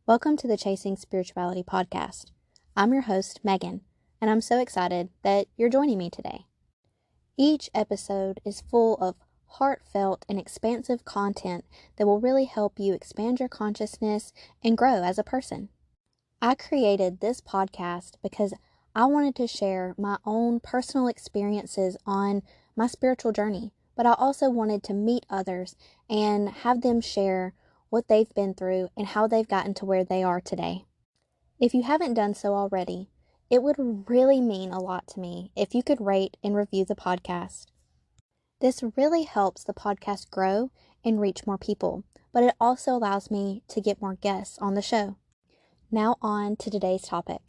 Welcome to the Chasing Spirituality podcast. I'm your host, Megan, and I'm so excited that you're joining me today. Each episode is full of heartfelt and expansive content that will really help you expand your consciousness and grow as a person. I created this podcast because I wanted to share my own personal experiences on my spiritual journey, but I also wanted to meet others and have them share what they've been through and how they've gotten to where they are today. If you haven't done so already, it would really mean a lot to me if you could rate and review the podcast. This really helps the podcast grow and reach more people, but it also allows me to get more guests on the show. Now on to today's topic.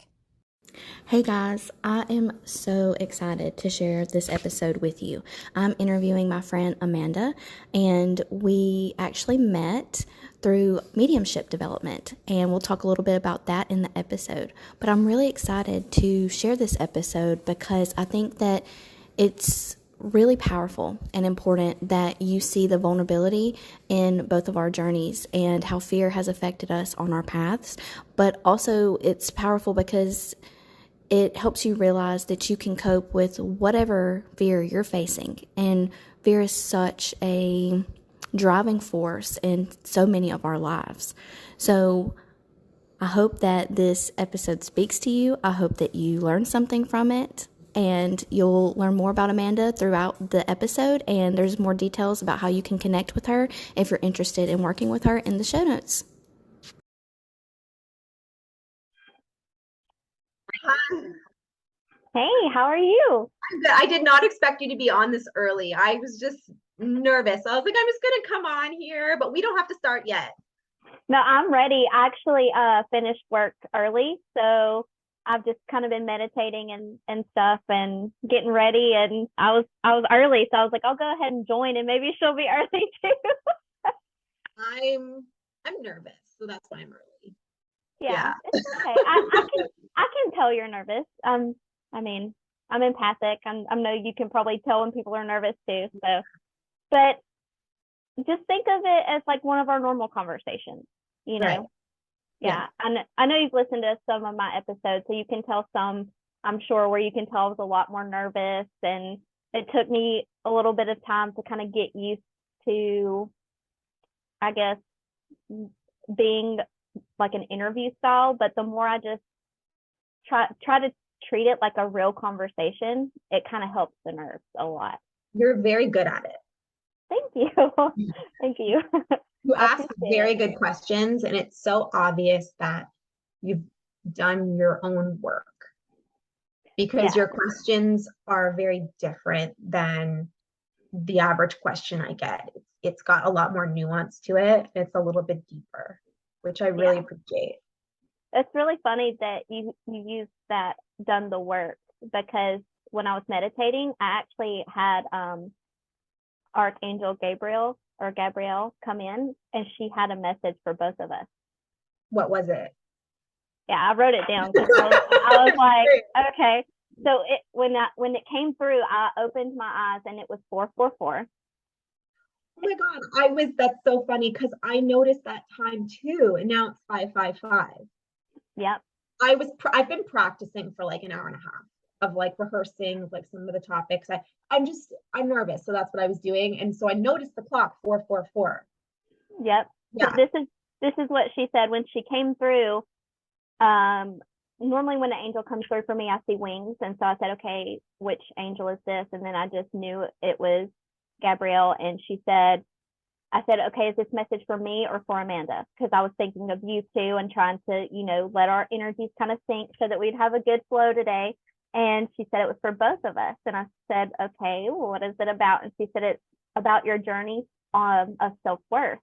Hey guys, I am so excited to share this episode with you. I'm interviewing my friend Amanda, and we actually met through mediumship development, and we'll talk a little bit about that in the episode. But I'm really excited to share this episode because I think that it's really powerful and important that you see the vulnerability in both of our journeys and how fear has affected us on our paths. But also it's powerful because it helps you realize that you can cope with whatever fear you're facing. And fear is such a driving force in so many of our lives. So I hope that this episode speaks to you. I hope that you learn something from it. And you'll learn more about Amanda throughout the episode. And there's more details about how you can connect with her if you're interested in working with her in the show notes. Hi. Hey, how are you? I did not expect you to be on this early. I was just nervous. I was like, I'm just going to come on here, but we don't have to start yet. No, I'm ready. I actually finished work early, so I've just kind of been meditating and stuff and getting ready, and I was early, so I was like, I'll go ahead and join, and maybe she'll be early too. I'm nervous, so that's why I'm early. Yeah. It's okay. I can tell you're nervous. I mean, I'm empathic. I know you can probably tell when people are nervous too. So, but just think of it as like one of our normal conversations, you know? Right. Yeah. I know you've listened to some of my episodes, so you can tell some, I'm sure, where you can tell I was a lot more nervous, and it took me a little bit of time to kind of get used to, I guess, being like an interview style. But the more I just try to treat it like a real conversation, it kind of helps the nerves a lot. You're very good at it. Thank you. Thank you. You ask very good questions, and it's so obvious that you've done your own work because your questions are very different than the average question I get. It's got a lot more nuance to it. It's a little bit deeper, which I really appreciate. It's really funny that you used that done the work, because when I was meditating, I actually had Archangel Gabriel come in, and she had a message for both of us. What was it? Yeah, I wrote it down because I was like, okay. So when it came through, I opened my eyes and it was 444. Oh my God, that's so funny because I noticed that time too, and now it's 555. Yep. I've been practicing for like an hour and a half of like rehearsing like some of the topics. I'm nervous, so that's what I was doing, and so I noticed the clock 444. Yep. Yeah. So this is what she said when she came through. Normally when an angel comes through for me, I see wings, and so I said, okay, which angel is this? And then I just knew it was Gabrielle, and I said, okay, is this message for me or for Amanda? Because I was thinking of you two and trying to, let our energies kind of sync so that we'd have a good flow today. And she said it was for both of us. And I said, okay, well, what is it about? And she said it's about your journey of self-worth.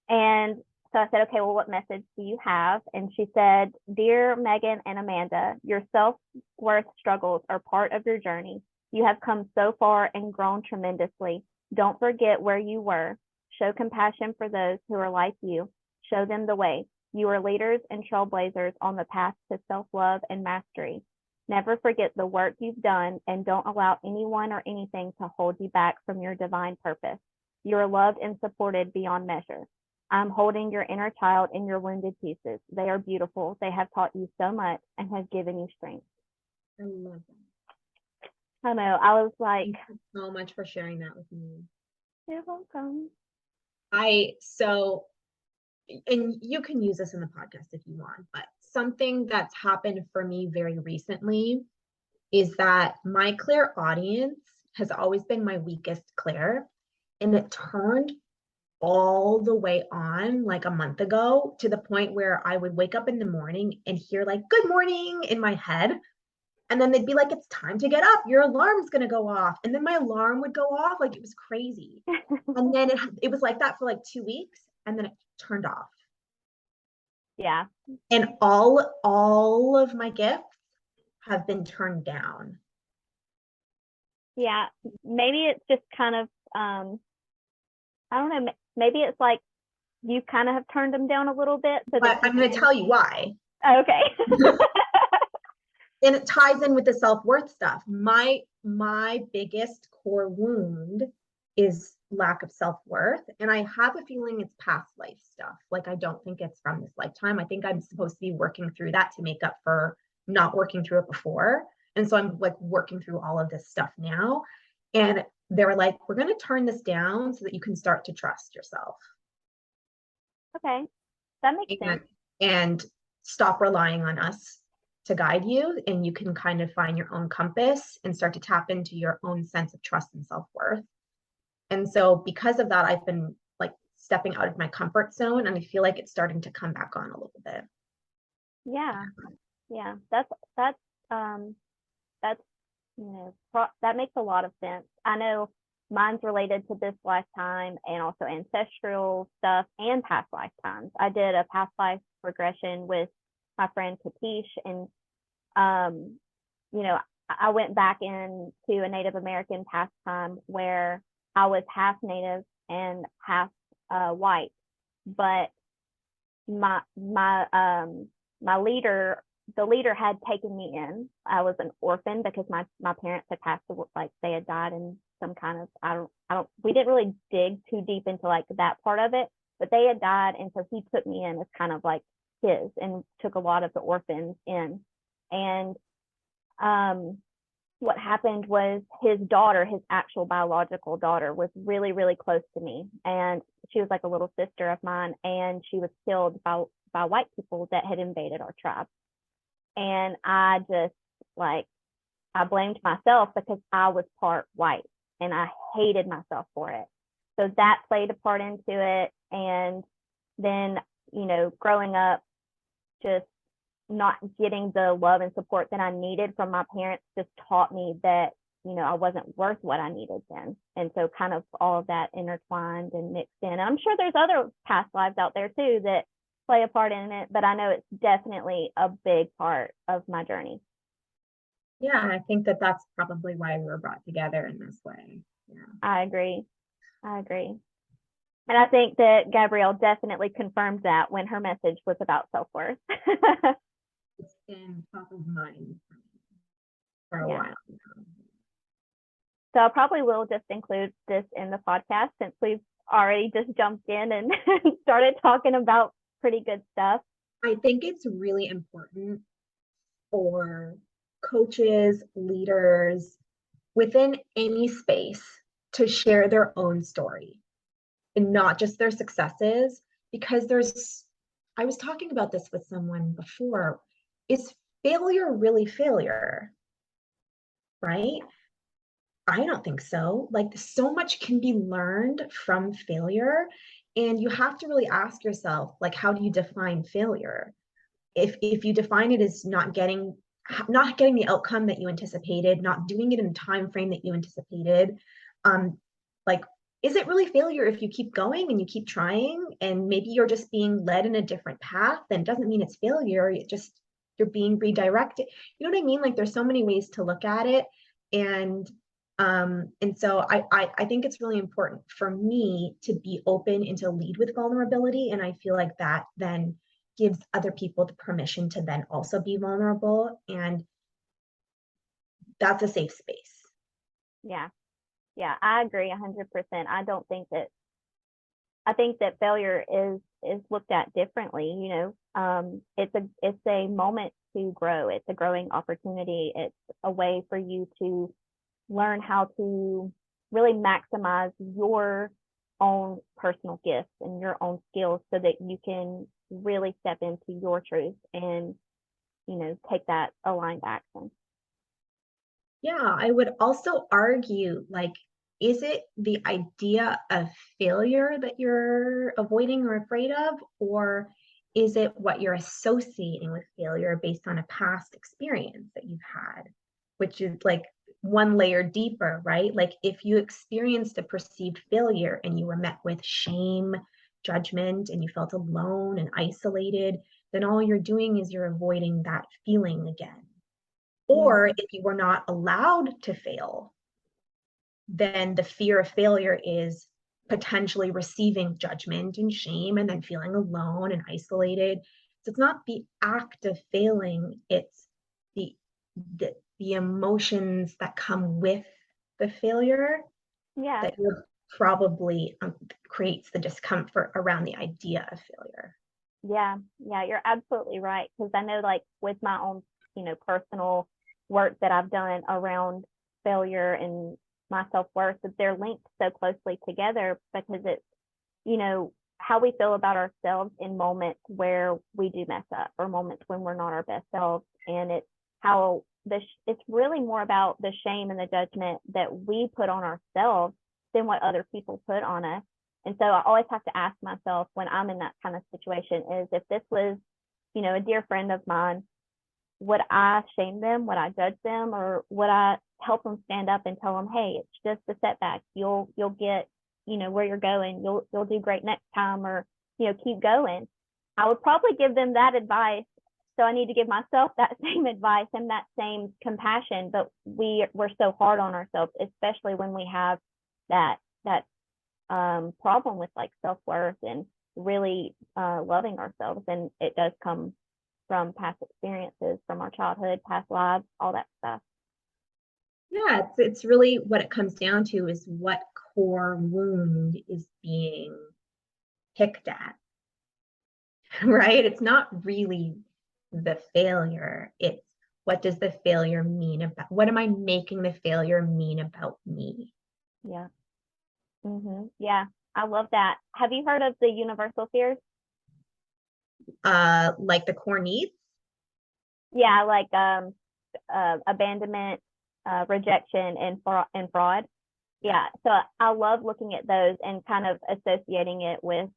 And so I said, okay, well, what message do you have? And she said, dear Megan and Amanda, your self-worth struggles are part of your journey. You have come so far and grown tremendously. Don't forget where you were. Show compassion for those who are like you. Show them the way. You are leaders and trailblazers on the path to self-love and mastery. Never forget the work you've done, and don't allow anyone or anything to hold you back from your divine purpose. You are loved and supported beyond measure. I'm holding your inner child in your wounded pieces. They are beautiful. They have taught you so much and have given you strength. I love that. I know. I was like, thank you so much for sharing that with me. you're welcome. And you can use this in the podcast if you want, but something that's happened for me very recently is that my clairaudience has always been my weakest clair, and it turned all the way on like a month ago, to the point where I would wake up in the morning and hear like good morning in my head, and then they'd be like, it's time to get up, your alarm's going to go off, and then my alarm would go off. Like, it was crazy. And then it was like that for like 2 weeks, and then it turned off. Yeah. And all of my gifts have been turned down. Yeah. Maybe it's just kind of I don't know, maybe it's like you kind of have turned them down a little bit. So But I'm going to tell you why. Okay. And it ties in with the self-worth stuff. My biggest core wound is lack of self-worth. And I have a feeling it's past life stuff. Like, I don't think it's from this lifetime. I think I'm supposed to be working through that to make up for not working through it before. And so I'm like working through all of this stuff now. And they were like, we're going to turn this down so that you can start to trust yourself. Okay. That makes sense. And stop relying on us to guide you, and you can kind of find your own compass and start to tap into your own sense of trust and self-worth. And so because of that, I've been like stepping out of my comfort zone, and I feel like it's starting to come back on a little bit. Yeah. That's that makes a lot of sense. I know mine's related to this lifetime and also ancestral stuff and past lifetimes. I did a past life regression with my friend Katish, and I went back into a Native American pastime where I was half Native and half white, but my leader, the leader had taken me in. I was an orphan because my parents had passed away, like they had died in some kind of, we didn't really dig too deep into like that part of it, but they had died, and so he took me in as kind of like his, and took a lot of the orphans in. And what happened was his daughter, his actual biological daughter, was really, really close to me, and she was like a little sister of mine, and she was killed by white people that had invaded our tribe. And I just I blamed myself because I was part white, and I hated myself for it. So that played a part into it. And then, growing up, just not getting the love and support that I needed from my parents just taught me that, I wasn't worth what I needed then. And so kind of all of that intertwined and mixed in. And I'm sure there's other past lives out there too that play a part in it, but I know it's definitely a big part of my journey. Yeah, I think that that's probably why we were brought together in this way. Yeah. I agree. And I think that Gabrielle definitely confirmed that when her message was about self-worth. It's been top of mind for a while now. So I probably will just include this in the podcast, since we've already just jumped in and started talking about pretty good stuff. I think it's really important for coaches, leaders within any space to share their own story and not just their successes, because I was talking about this with someone before. Is failure really failure? Right? I don't think so. Like, so much can be learned from failure, and you have to really ask yourself, like, how do you define failure? If you define it as not getting the outcome that you anticipated, not doing it in the time frame that you anticipated, like, is it really failure if you keep going and you keep trying, and maybe you're just being led in a different path? Then it doesn't mean it's failure. You're being redirected. You know what I mean? Like, there's so many ways to look at it. And so I think it's really important for me to be open and to lead with vulnerability. And I feel like that then gives other people the permission to then also be vulnerable. And that's a safe space. Yeah, I agree 100%. I don't think that I think that failure is looked at differently. It's a moment to grow. It's a growing opportunity. It's a way for you to learn how to really maximize your own personal gifts and your own skills so that you can really step into your truth and, take that aligned action. Yeah, I would also argue, like, is it the idea of failure that you're avoiding or afraid of, or is it what you're associating with failure based on a past experience that you've had, which is like one layer deeper, right? Like, if you experienced a perceived failure and you were met with shame, judgment, and you felt alone and isolated, then all you're doing is you're avoiding that feeling again. Or if you were not allowed to fail, then the fear of failure is potentially receiving judgment and shame and then feeling alone and isolated. So it's not the act of failing, it's the the emotions that come with the failure that you're probably creates the discomfort around the idea of failure. Yeah, you're absolutely right. Because I know, like, with my own, personal work that I've done around failure and my self-worth, that they're linked so closely together because it's, how we feel about ourselves in moments where we do mess up or moments when we're not our best selves. And it's how it's really more about the shame and the judgment that we put on ourselves than what other people put on us. And so I always have to ask myself when I'm in that kind of situation is, if this was, a dear friend of mine, would I shame them? Would I judge them? Or would I help them stand up and tell them, hey, it's just a setback. You'll get, where you're going. You'll do great next time, or, keep going. I would probably give them that advice. So I need to give myself that same advice and that same compassion. But we're so hard on ourselves, especially when we have that problem with, like, self-worth and really loving ourselves. And it does come from past experiences, from our childhood, past lives, all that stuff. Yeah, it's really what it comes down to is what core wound is being picked at, right? It's not really the failure. It's what does the failure mean about, what am I making the failure mean about me? Yeah. Yeah, I love that. Have you heard of the universal fears? Like the core needs? Yeah, like abandonment, rejection, and fraud. Yeah, so I love looking at those and kind of associating it with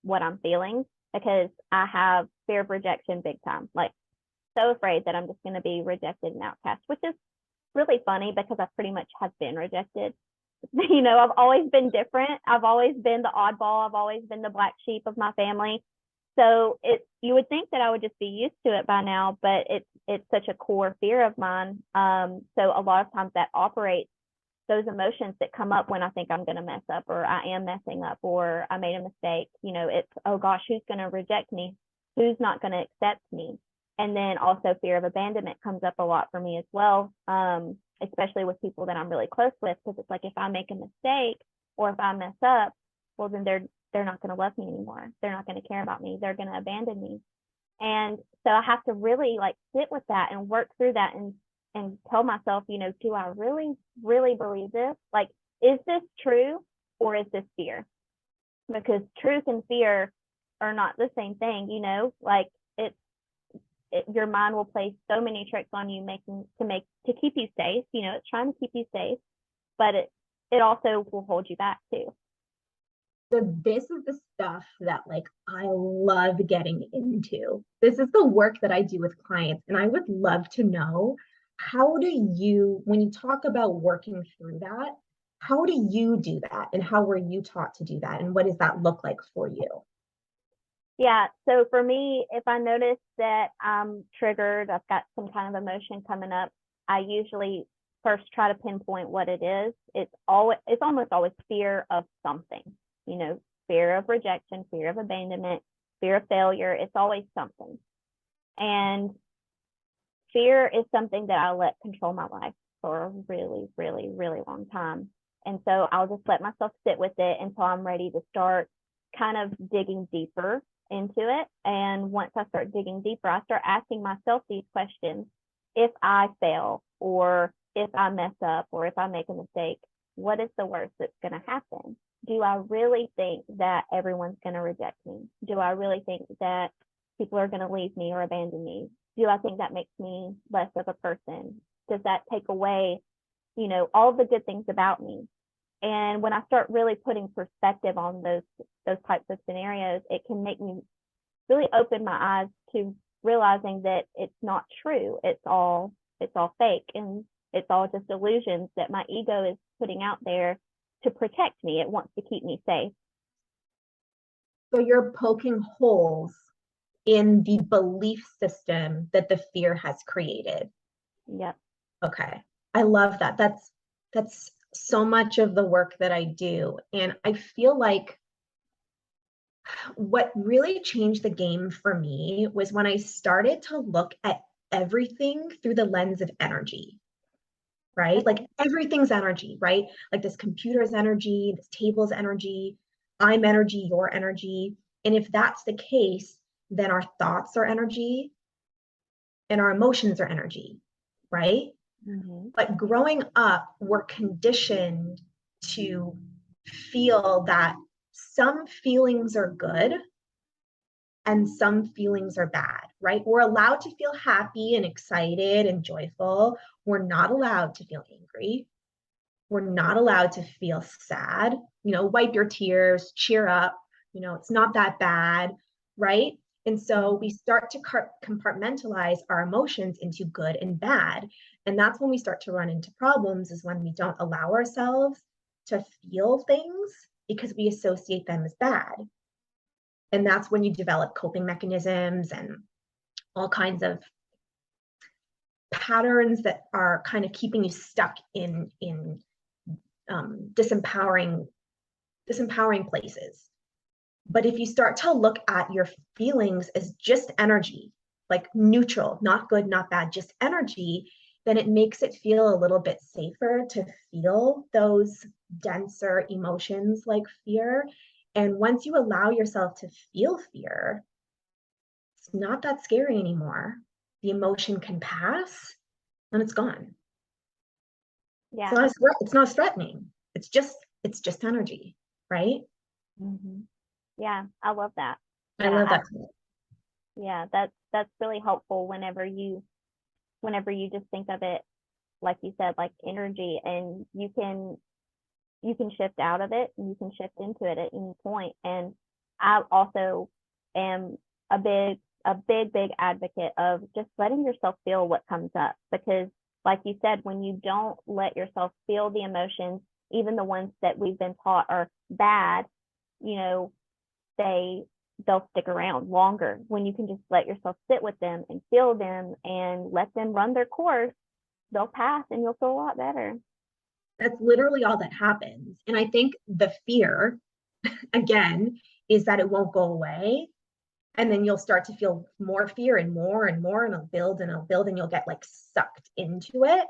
what I'm feeling, because I have fear of rejection big time. Like, so afraid that I'm just going to be rejected and outcast, which is really funny because I pretty much have been rejected. I've always been different. I've always been the oddball. I've always been the black sheep of my family. So you would think that I would just be used to it by now, but it's such a core fear of mine. So a lot of times that operates those emotions that come up when I think I'm going to mess up, or I am messing up, or I made a mistake. It's, oh gosh, who's going to reject me? Who's not going to accept me? And then also fear of abandonment comes up a lot for me as well, especially with people that I'm really close with, because it's like, if I make a mistake or if I mess up, well, then they're not going to love me anymore. They're not going to care about me. They're going to abandon me. And so I have to really, like, sit with that and work through that and tell myself, do I really, really believe this? Like, is this true, or is this fear? Because truth and fear are not the same thing, like your mind will play so many tricks on you to keep you safe. It's trying to keep you safe, but it also will hold you back too. So this is the stuff that, like, I love getting into. This is the work that I do with clients, and I would love to know, how do you, when you talk about working through that, how do you do that, and how were you taught to do that, and what does that look like for you? Yeah, so for me, if I notice that I'm triggered, I've got some kind of emotion coming up, I usually first try to pinpoint what it is. It's almost always fear of something, fear of rejection, fear of abandonment, fear of failure. It's always something. And fear is something that I let control my life for a really, really, really long time. And so I'll just let myself sit with it until I'm ready to start kind of digging deeper into it. And once I start digging deeper, I start asking myself these questions. If I fail, or if I mess up, or if I make a mistake, what is the worst that's going to happen? Do I really think that everyone's going to reject me? Do I really think that people are going to leave me or abandon me? Do I think that makes me less of a person? Does that take away, all the good things about me? And when I start really putting perspective on those types of scenarios, it can make me really open my eyes to realizing that it's not true. It's all fake, and it's all just illusions that my ego is putting out there to protect me. It wants to keep me safe. So you're poking holes in the belief system that the fear has created. Yep. Okay. I love that. That's so much of the work that I do. And I feel like what really changed the game for me was when I started to look at everything through the lens of energy, right? Like everything's energy, right? Like this computer's energy, this table's energy, I'm energy, your energy. And if that's the case, then our thoughts are energy and our emotions are energy, right? Mm-hmm. But growing up, we're conditioned to feel that some feelings are good and some feelings are bad, right? We're allowed to feel happy and excited and joyful. We're not allowed to feel angry. We're not allowed to feel sad. Wipe your tears, cheer up. It's not that bad, right? And so we start to compartmentalize our emotions into good and bad. And that's when we start to run into problems, is when we don't allow ourselves to feel things because we associate them as bad. And that's when you develop coping mechanisms and all kinds of patterns that are kind of keeping you stuck in disempowering places. But if you start to look at your feelings as just energy, like neutral, not good, not bad, just energy, then it makes it feel a little bit safer to feel those denser emotions like fear. And once you allow yourself to feel fear, it's not that scary anymore. The emotion can pass and it's gone. Yeah. It's not threatening. It's just energy, right? Mm-hmm. Yeah, I love that. I love that. Yeah, that's really helpful whenever you just think of it, like you said, like energy, and you can shift out of it and you can shift into it at any point. And I also am a big advocate of just letting yourself feel what comes up, because like you said, when you don't let yourself feel the emotions, even the ones that we've been taught are bad, they'll stick around longer. When you can just let yourself sit with them and feel them and let them run their course, they'll pass and you'll feel a lot better. That's literally all that happens. And I think the fear, again, is that it won't go away. And then you'll start to feel more fear and more, and it'll build and it'll build, and you'll get like sucked into it.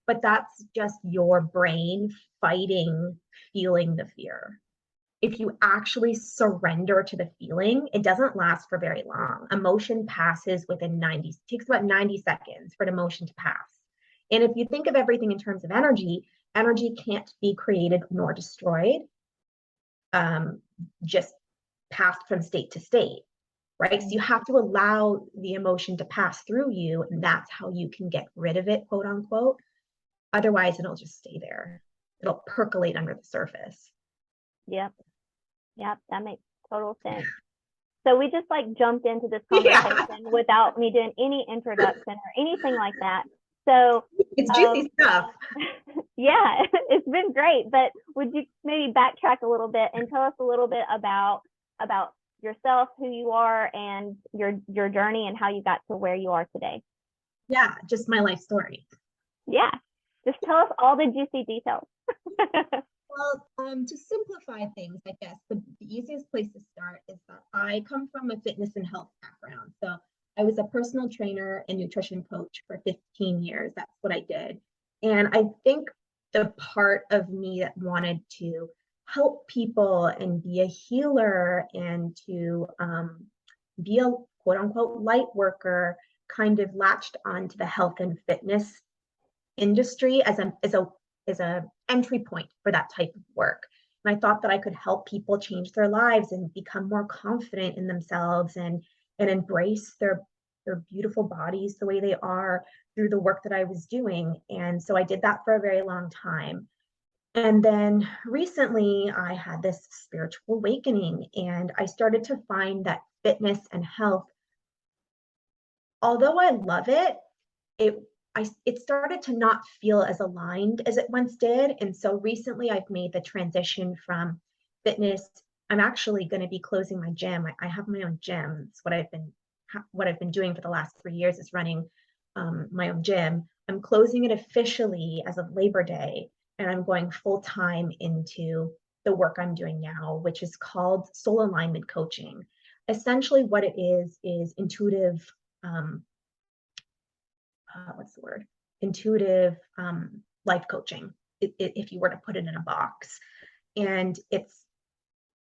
But that's just your brain fighting feeling the fear. If you actually surrender to the feeling, it doesn't last for very long. Emotion passes within takes about 90 seconds for an emotion to pass. And if you think of everything in terms of energy can't be created nor destroyed, just passed from state to state, right? So you have to allow the emotion to pass through you, and that's how you can get rid of it, quote unquote. Otherwise, it'll just stay there. It'll percolate under the surface. Yep, that makes total sense. So we just like jumped into this conversation without me doing any introduction or anything like that. So it's juicy stuff. Yeah, it's been great. But would you maybe backtrack a little bit and tell us a little bit about yourself, who you are, and your journey, and how you got to where you are today? Yeah, just my life story. Yeah, just tell us all the juicy details. Well, to simplify things, I guess the easiest place to start is that I come from a fitness and health background. So I was a personal trainer and nutrition coach for 15 years. That's what I did. And I think the part of me that wanted to help people and be a healer and to be a quote unquote light worker kind of latched onto the health and fitness industry as a entry point for that type of work. And I thought that I could help people change their lives and become more confident in themselves and embrace their beautiful bodies the way they are through the work that I was doing. And so I did that for a very long time. And then recently I had this spiritual awakening and I started to find that fitness and health, although I love it, it it started to not feel as aligned as it once did. And so recently I've made the transition from fitness. I'm actually going to be closing my gym. I have my own gym. It's what I've been doing for the last 3 years is running my own gym. I'm closing it officially as of Labor Day, and I'm going full time into the work I'm doing now, which is called soul alignment coaching. Essentially, what it is intuitive. What's the word? Intuitive life coaching, if you were to put it in a box. And it's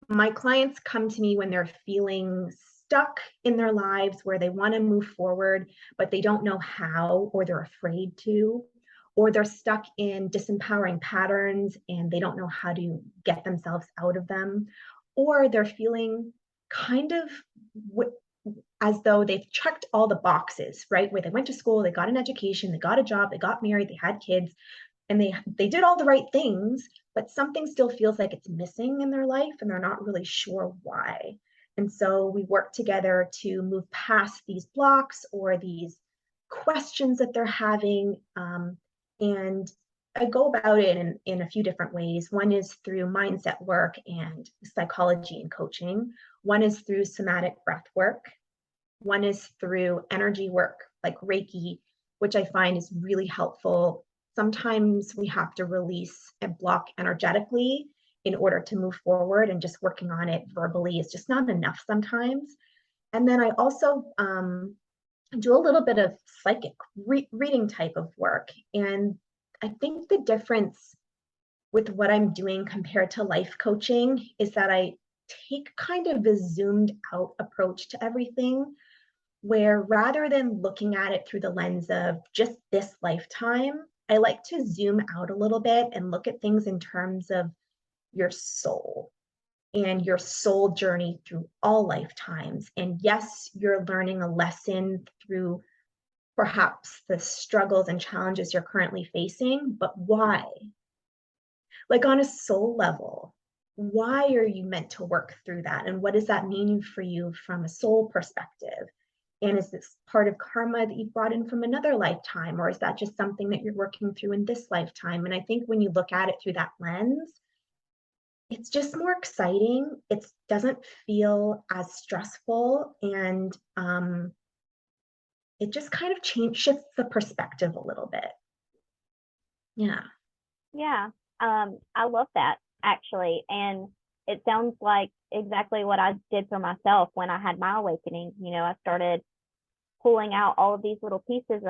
my clients come to me when they're feeling stuck in their lives where they want to move forward, but they don't know how, or they're afraid to, or they're stuck in disempowering patterns and they don't know how to get themselves out of them, or they're feeling kind of as though they've checked all the boxes, right? Where they went to school, they got an education, they got a job, they got married, they had kids, and they did all the right things, but something still feels like it's missing in their life and they're not really sure why. And so we work together to move past these blocks or these questions that they're having. And I go about it in a few different ways. One is through mindset work and psychology and coaching. One is through somatic breath work. One is through energy work like Reiki, which I find is really helpful. Sometimes we have to release a block energetically in order to move forward, and just working on it verbally is just not enough sometimes. And then I also do a little bit of psychic reading type of work. And I think the difference with what I'm doing compared to life coaching is that I take kind of a zoomed out approach to everything, where rather than looking at it through the lens of just this lifetime, I like to zoom out a little bit and look at things in terms of your soul and your soul journey through all lifetimes. And yes, you're learning a lesson through perhaps the struggles and challenges you're currently facing, but why? Like on a soul level, why are you meant to work through that? And what does that mean for you from a soul perspective? And is this part of karma that you brought in from another lifetime? Or is that just something that you're working through in this lifetime? And I think when you look at it through that lens, it's just more exciting. It doesn't feel as stressful, and it just kind of shifts the perspective a little bit. Yeah. Yeah. I love that actually. And it sounds like exactly what I did for myself when I had my awakening. You know, I started pulling out all of these little pieces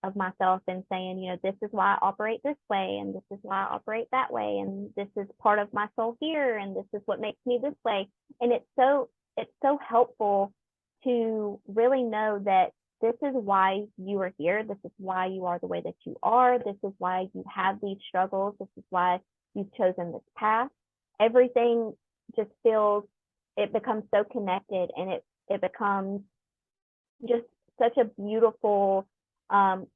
of myself and saying, you know, this is why I operate this way, and this is why I operate that way, and this is part of my soul here, and this is what makes me this way. And it's so helpful to really know that this is why you are here. This is why you are the way that you are. This is why you have these struggles. This is why you've chosen this path. Everything just feels, it becomes so connected, and it becomes just such a beautiful,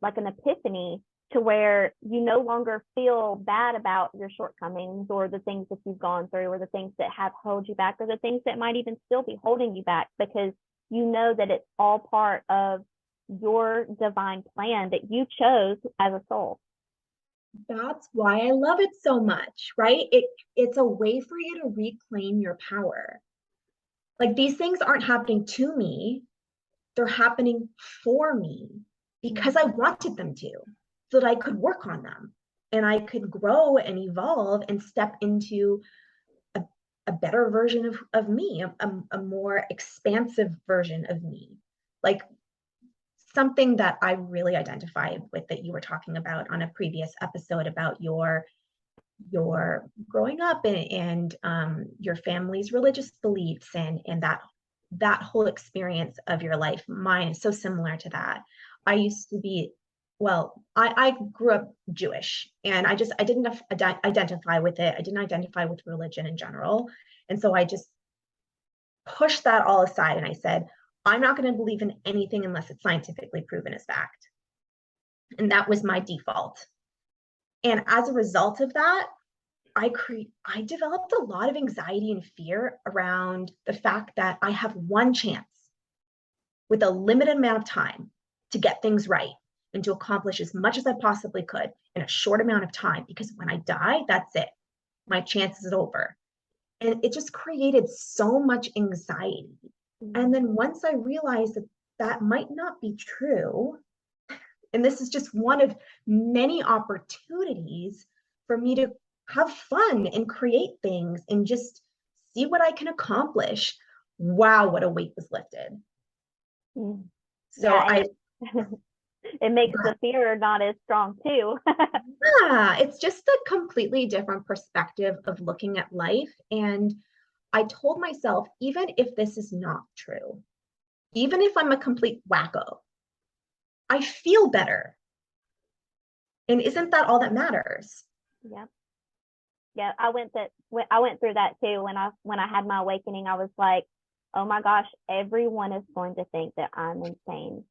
like an epiphany, to where you no longer feel bad about your shortcomings or the things that you've gone through or the things that have held you back or the things that might even still be holding you back, because you know that it's all part of your divine plan that you chose as a soul. That's why I love it so much, right? It's a way for you to reclaim your power. Like, these things aren't happening to me, they're happening for me because I wanted them to, so that I could work on them and I could grow and evolve and step into a better version of me, a more expansive version of me. Like, something that I really identified with that you were talking about on a previous episode about your your growing up and your family's religious beliefs and that whole experience of your life. Mine is so similar to that. I used to be, well, I grew up Jewish, and I didn't identify with it. I didn't identify with religion in general. And so I just pushed that all aside and I said, I'm not going to believe in anything unless it's scientifically proven as fact. And that was my default. And as a result of that, I developed a lot of anxiety and fear around the fact that I have one chance with a limited amount of time to get things right and to accomplish as much as I possibly could in a short amount of time. Because when I die, that's it. My chance is over. And it just created so much anxiety. And then once I realized that that might not be true, and this is just one of many opportunities for me to have fun and create things and just see what I can accomplish. Wow, what a weight was lifted. So yeah, it makes the fear not as strong too. Yeah, it's just a completely different perspective of looking at life. And I told myself, even if this is not true, even if I'm a complete wacko, I feel better. And isn't that all that matters? Yeah. Yeah, I went through that too. When I had my awakening, I was like, oh my gosh, everyone is going to think that I'm insane.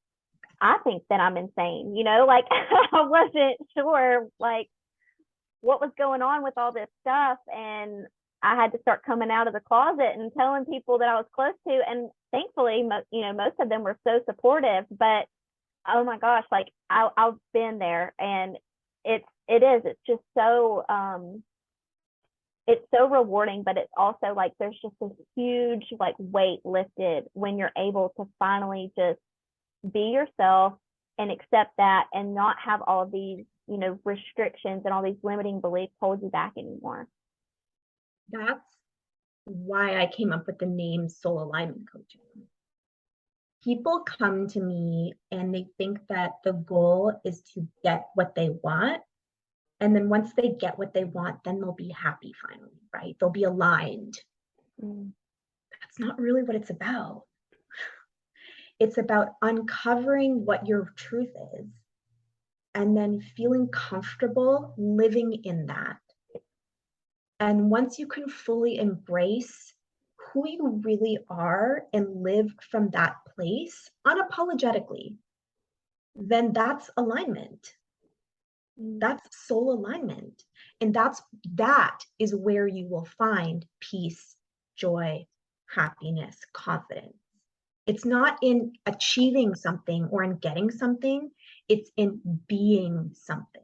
I think that I'm insane, like I wasn't sure like what was going on with all this stuff. And I had to start coming out of the closet and telling people that I was close to. And thankfully, most of them were so supportive, but oh my gosh, like I've been there, and it's just so, it's so rewarding, but it's also like there's just this huge like weight lifted when you're able to finally just be yourself and accept that and not have all of these, restrictions and all these limiting beliefs hold you back anymore. That's why I came up with the name Soul Alignment Coaching. People come to me and they think that the goal is to get what they want. And then once they get what they want, then they'll be happy finally, right? They'll be aligned. That's not really what it's about. It's about uncovering what your truth is and then feeling comfortable living in that. And once you can fully embrace who you really are and live from that place unapologetically, then that's alignment. That's soul alignment. And that is where you will find peace, joy, happiness, confidence. It's not in achieving something or in getting something, it's in being something.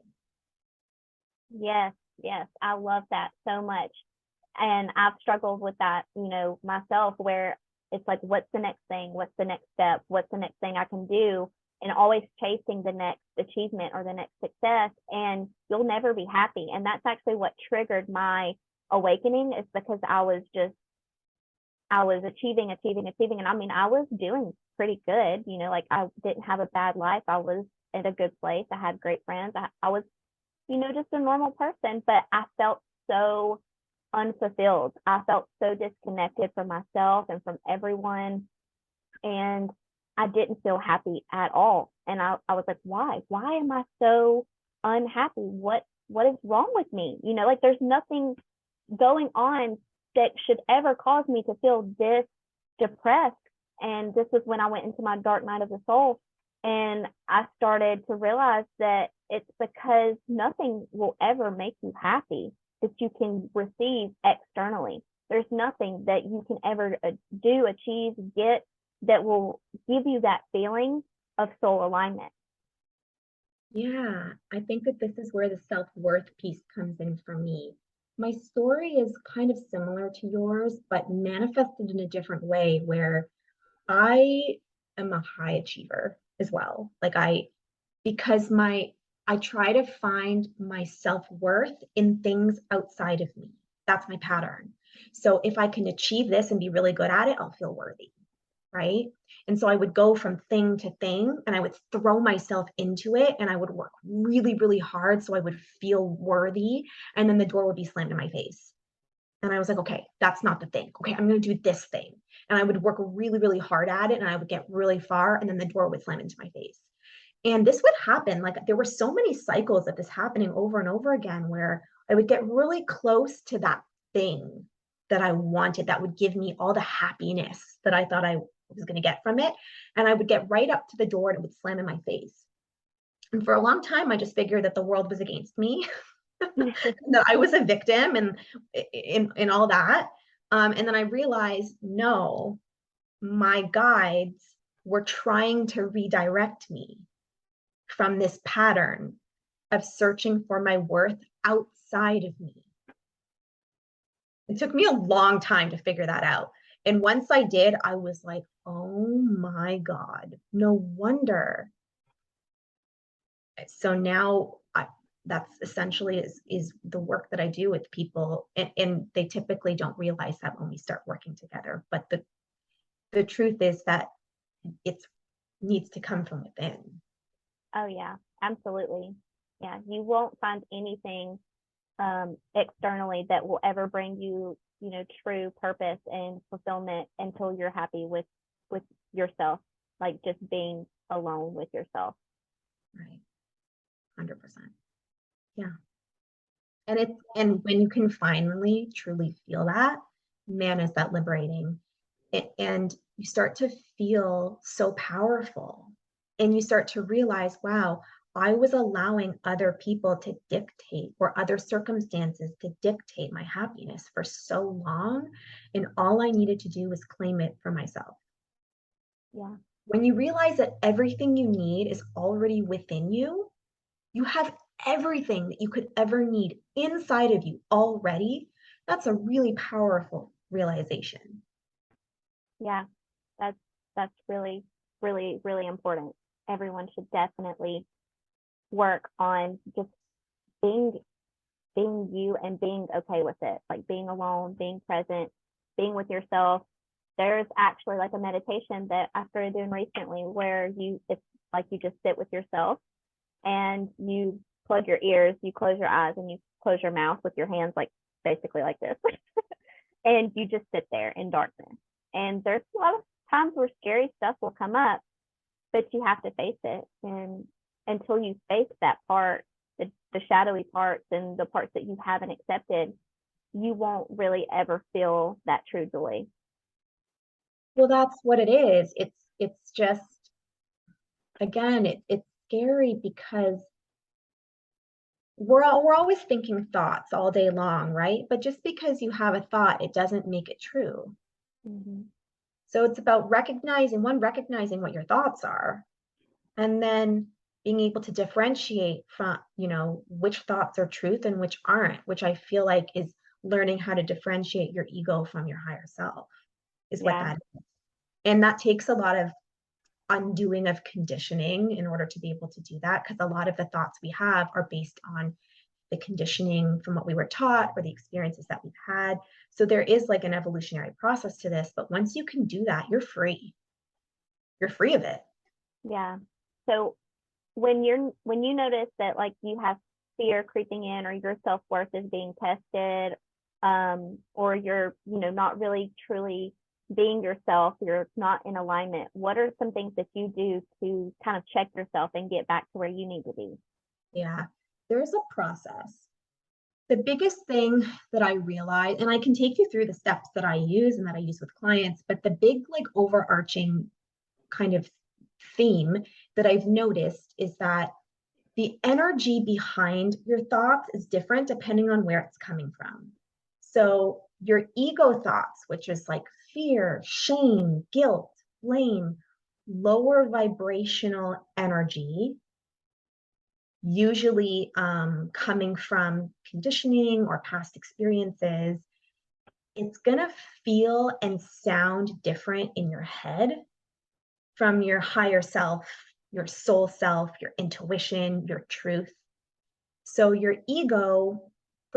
Yes, I love that so much. And I've struggled with that, myself, where it's like, what's the next thing? What's the next step? What's the next thing I can do? And always chasing the next achievement or the next success, and you'll never be happy. And that's actually what triggered my awakening, is because I was achieving. And I mean, I was doing pretty good, like I didn't have a bad life. I was in a good place. I had great friends. I was, just a normal person, but I felt so unfulfilled. I felt so disconnected from myself and from everyone. And I didn't feel happy at all. And I was like, why? Why am I so unhappy? What is wrong with me? Like there's nothing going on that should ever cause me to feel this depressed. And this was when I went into my dark night of the soul. And I started to realize that it's because nothing will ever make you happy that you can receive externally. There's nothing that you can ever do, achieve, get that will give you that feeling of soul alignment. Yeah, I think that this is where the self-worth piece comes in for me. My story is kind of similar to yours, but manifested in a different way, where I am a high achiever as well. Because I try to find my self-worth in things outside of me. That's my pattern. So if I can achieve this and be really good at it, I'll feel worthy. right? And so I would go from thing to thing and I would throw myself into it and I would work really, really hard so I would feel worthy. And then the door would be slammed in my face. And I was like, okay, that's not the thing. Okay, I'm going to do this thing. And I would work really, really hard at it and I would get really far and then the door would slam into my face. And this would happen. Like there were so many cycles of this happening over and over again where I would get really close to that thing that I wanted that would give me all the happiness that I thought I was going to get from it. And I would get right up to the door and it would slam in my face. And for a long time, I just figured that the world was against me, that I was a victim and in all that. And then I realized, no, my guides were trying to redirect me from this pattern of searching for my worth outside of me. It took me a long time to figure that out. And once I did, I was like, oh my God, no wonder. So now that's essentially is the work that I do with people. And they typically don't realize that when we start working together. But the truth is that it needs to come from within. Oh yeah, absolutely. Yeah, you won't find anything externally that will ever bring you, true purpose and fulfillment until you're happy with yourself, like just being alone with yourself. Right. 100%. Yeah. And when you can finally truly feel that, man, is that liberating. And you start to feel so powerful. And you start to realize, wow, I was allowing other people to dictate or other circumstances to dictate my happiness for so long. And all I needed to do was claim it for myself. Yeah. When you realize that everything you need is already within you, you have everything that you could ever need inside of you already. That's a really powerful realization. Yeah, that's really, really, really important. Everyone should definitely work on just being you and being okay with it, like being alone, being present, being with yourself. There's actually like a meditation that I started doing recently where it's like you just sit with yourself and you plug your ears, you close your eyes, and you close your mouth with your hands, like basically like this. And you just sit there in darkness. And there's a lot of times where scary stuff will come up, but you have to face it. And until you face that part, the shadowy parts and the parts that you haven't accepted, you won't really ever feel that true joy. Well, that's what it is. It's just, again, it's scary because we're always thinking thoughts all day long, right? But just because you have a thought, it doesn't make it true. Mm-hmm. So it's about recognizing what your thoughts are, and then being able to differentiate from, which thoughts are truth and which aren't, which I feel like is learning how to differentiate your ego from your higher self is what that is. And that takes a lot of undoing of conditioning in order to be able to do that, because a lot of the thoughts we have are based on the conditioning from what we were taught or the experiences that we've had. So there is like an evolutionary process to this, but once you can do that, you're free. You're free of it. Yeah. So when you notice that like you have fear creeping in, or your self-worth is being tested, or you're not really truly being yourself, you're not in alignment, what are some things that you do to kind of check yourself and get back to where you need to be? Yeah, there's a process. The biggest thing that I realized, and I can take you through the steps that I use and that I use with clients, but the big like overarching kind of theme that I've noticed is that the energy behind your thoughts is different depending on where it's coming from. So your ego thoughts, which is like fear, shame, guilt, blame, lower vibrational energy, usually coming from conditioning or past experiences, it's going to feel and sound different in your head from your higher self, your soul self, your intuition, your truth. So your ego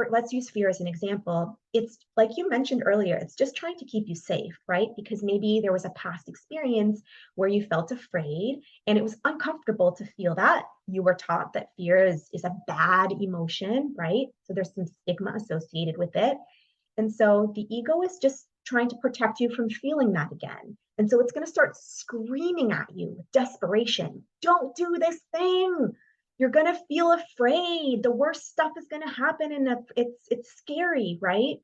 let's use fear as an example. It's like you mentioned earlier, it's just trying to keep you safe, right? Because maybe there was a past experience where you felt afraid and it was uncomfortable to feel that. You were taught that fear is a bad emotion, right? So there's some stigma associated with it. And so the ego is just trying to protect you from feeling that again. And so it's going to start screaming at you with desperation. Don't do this thing. You're going to feel afraid. The worst stuff is going to happen and it's scary, right?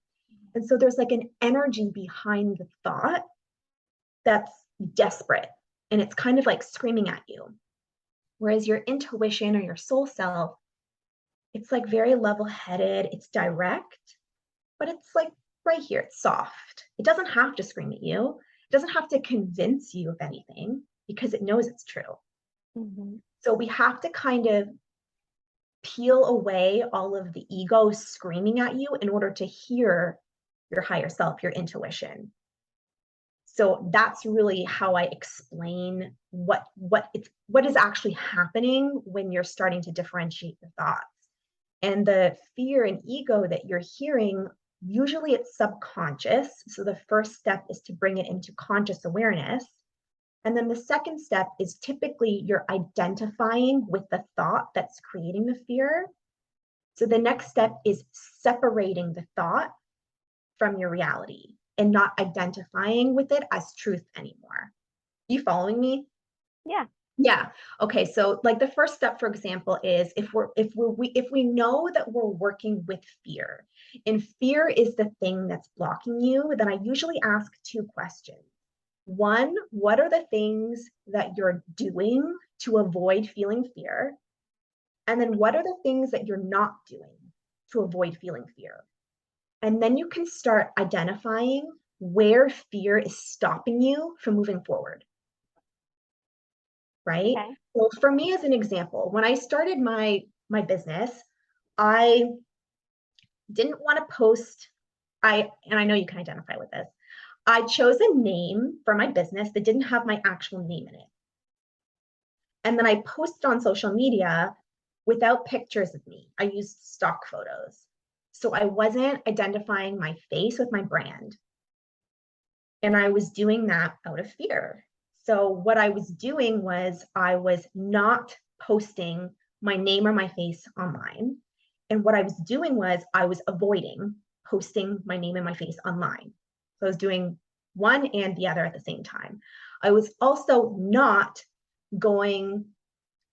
And so there's like an energy behind the thought that's desperate and it's kind of like screaming at you. Whereas your intuition or your soul self, it's like very level-headed, it's direct, but it's like right here, it's soft. It doesn't have to scream at you. It doesn't have to convince you of anything because it knows it's true. Mm-hmm. So we have to kind of peel away all of the ego screaming at you in order to hear your higher self, your intuition. So that's really how I explain what is actually happening when you're starting to differentiate your thoughts. And the fear and ego that you're hearing, usually it's subconscious. So the first step is to bring it into conscious awareness. And then the second step is typically you're identifying with the thought that's creating the fear. So the next step is separating the thought from your reality and not identifying with it as truth anymore. You following me? Yeah. Yeah. Okay. So like the first step, for example, is if we know that we're working with fear and fear is the thing that's blocking you, then I usually ask two questions. One, what are the things that you're doing to avoid feeling fear? And then what are the things that you're not doing to avoid feeling fear? And then you can start identifying where fear is stopping you from moving forward. Right? Okay. So for me, as an example, when I started my business, I didn't want to post, and I know you can identify with this. I chose a name for my business that didn't have my actual name in it. And then I posted on social media without pictures of me. I used stock photos. So I wasn't identifying my face with my brand. And I was doing that out of fear. So what I was doing was I was not posting my name or my face online. And what I was doing was I was avoiding posting my name and my face online. So I was doing one and the other at the same time. I was also not going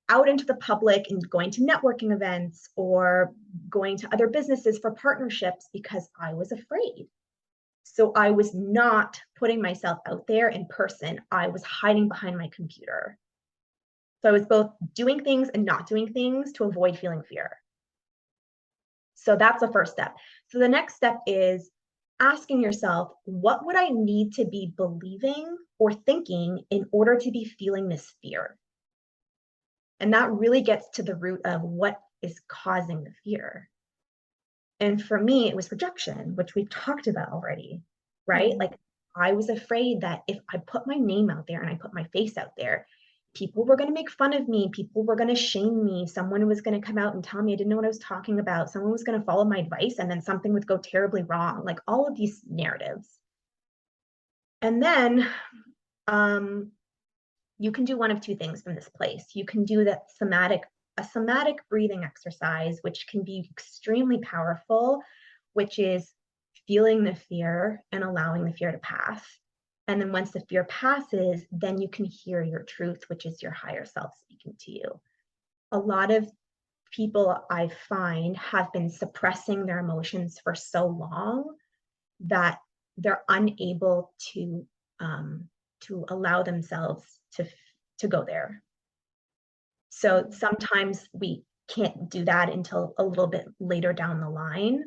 out into the public and going to networking events or going to other businesses for partnerships because I was afraid. So I was not putting myself out there in person. I was hiding behind my computer. So I was both doing things and not doing things to avoid feeling fear. So that's the first step. So the next step is asking yourself, what would I need to be believing or thinking in order to be feeling this fear? And that really gets to the root of what is causing the fear. And for me, it was rejection, which we've talked about already, right? Mm-hmm. Like I was afraid that if I put my name out there and I put my face out there, people were going to make fun of me. People were going to shame me. Someone was going to come out and tell me I didn't know what I was talking about. Someone was going to follow my advice and then something would go terribly wrong. Like all of these narratives. And then you can do one of two things from this place. You can do a somatic breathing exercise, which can be extremely powerful, which is feeling the fear and allowing the fear to pass. And then once the fear passes, then you can hear your truth, which is your higher self speaking to you. A lot of people I find have been suppressing their emotions for so long that they're unable to allow themselves to go there. So sometimes we can't do that until a little bit later down the line.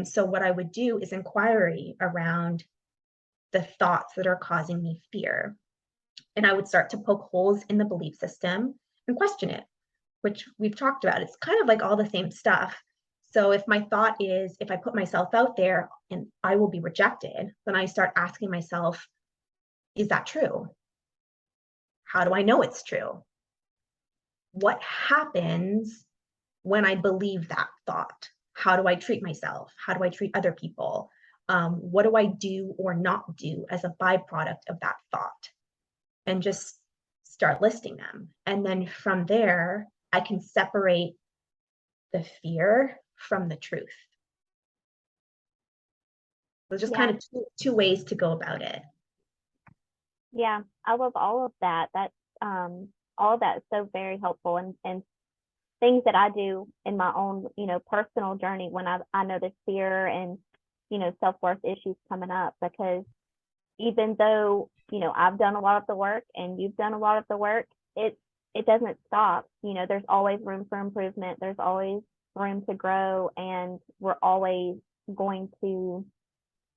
So what I would do is inquiry around the thoughts that are causing me fear. And I would start to poke holes in the belief system and question it, which we've talked about. It's kind of like all the same stuff. So if my thought is, if I put myself out there and I will be rejected, then I start asking myself, is that true? How do I know it's true? What happens when I believe that thought? how do I treat myself? How do I treat other people? What do I do or not do as a byproduct of that thought? And just start listing them. And then from there, I can separate the fear from the truth. There's just kind of two ways to go about it. Yeah, I love all of that. That's all of that is so very helpful, and things that I do in my own, personal journey when I notice fear and, self-worth issues coming up, because even though, I've done a lot of the work and you've done a lot of the work, it doesn't stop. There's always room for improvement. There's always room to grow, and we're always going to